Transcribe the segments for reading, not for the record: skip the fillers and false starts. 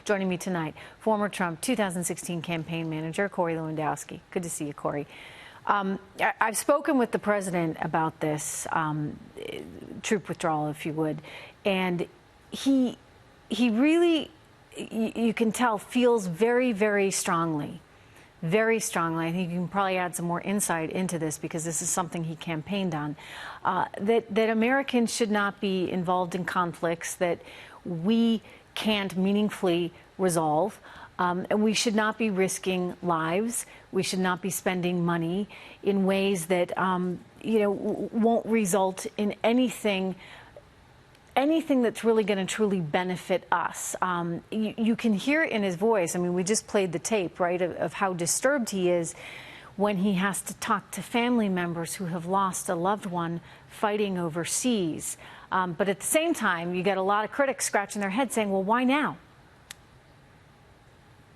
Joining me tonight, former Trump 2016 campaign manager, Corey Lewandowski. Good to see you, Corey. I've spoken with the president about this troop withdrawal, if you would, and he really, you can tell, feels very, very strongly. Very strongly. I think you can probably add some more insight into this because this is something he campaigned on, that Americans should not be involved in conflicts that we can't meaningfully resolve, and we should not be risking lives. We should not be spending money in ways that won't result in anything that's really going to truly benefit us. You can hear it in his voice. I mean, we just played the tape, right, of how disturbed he is when he has to talk to family members who have lost a loved one fighting overseas. But at the same time, you get a lot of critics scratching their heads saying, well, why now?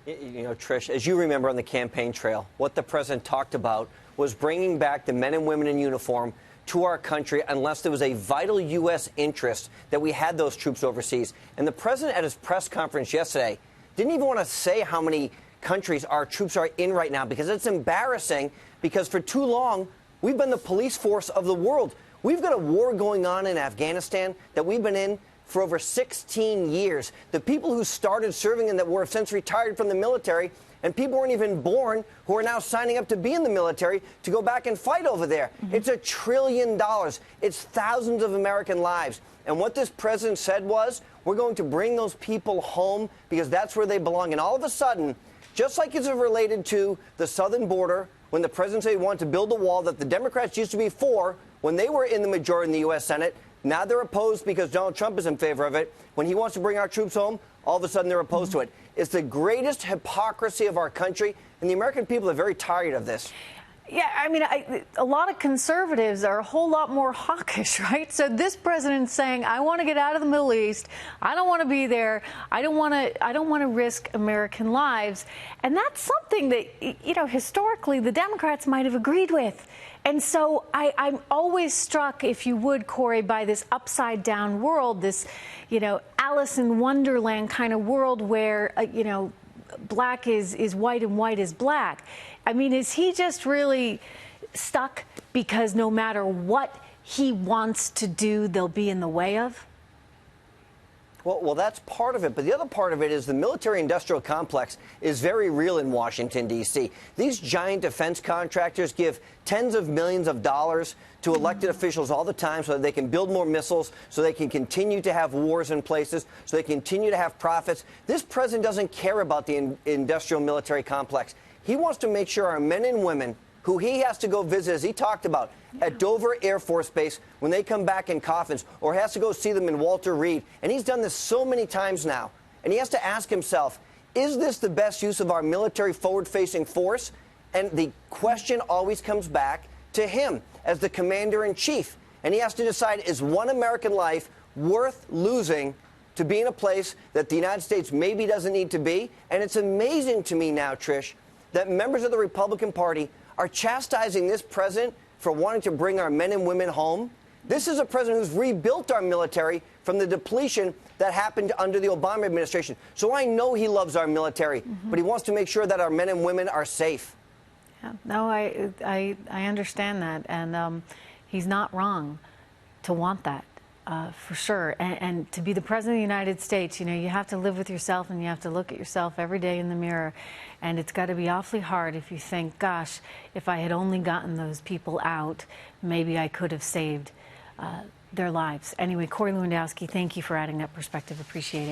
You know, Trish, as you remember on the campaign trail, what the president talked about was bringing back the men and women in uniform to our country unless there was a vital U.S. interest that we had those troops overseas. And the president at his press conference yesterday didn't even want to say how many countries our troops are in right now because it's embarrassing, because for too long we've been the police force of the world. We've got a war going on in Afghanistan that we've been in for over 16 years. The people who started serving in that war have since retired from the military, and people weren't even born who are now signing up to be in the military to go back and fight over there. It's $1 trillion. It's thousands of American lives. And what this president said was, we're going to bring those people home because that's where they belong. And all of a sudden, just like it's related to the southern border, when the president said he wanted to build a wall that the Democrats used to be for when they were in the majority in the U.S. Senate, now they're opposed because Donald Trump is in favor of it. When he wants to bring our troops home, all of a sudden they're opposed to it. It's the greatest hypocrisy of our country, and the American people are very tired of this. Yeah, I mean, a lot of conservatives are a whole lot more hawkish, right? So this president's saying, I want to get out of the Middle East. I don't want to be there. I don't want to risk American lives. And that's something that, historically the Democrats might have agreed with. And so I'm always struck, if you would, Corey, by this upside down world, this, Alice in Wonderland kind of world where, black is white and white is black. I mean, is he just really stuck because no matter what he wants to do, they'll be in the way of? Well, that's part of it. But the other part of it is the military-industrial complex is very real in Washington, D.C. These giant defense contractors give tens of millions of dollars to elected officials all the time so that they can build more missiles, so they can continue to have wars in places, so they continue to have profits. This president doesn't care about the industrial military complex. He wants to make sure our men and women who he has to go visit, as he talked about, at Dover Air Force Base when they come back in coffins, or has to go see them in Walter Reed. And he's done this so many times now. And he has to ask himself, is this the best use of our military forward-facing force? And the question always comes back to him as the commander-in-chief. And he has to decide, is one American life worth losing to be in a place that the United States maybe doesn't need to be? And it's amazing to me now, Trish, that members of the Republican Party are chastising this president for wanting to bring our men and women home. This is a president who's rebuilt our military from the depletion that happened under the Obama administration. So I know he loves our military, but he wants to make sure that our men and women are safe. Yeah, no, I understand that, and he's not wrong to want that. For sure. And to be the president of the United States, you have to live with yourself and you have to look at yourself every day in the mirror. And it's got to be awfully hard if you think, gosh, if I had only gotten those people out, maybe I could have saved their lives. Anyway, Corey Lewandowski, thank you for adding that perspective. Appreciate it.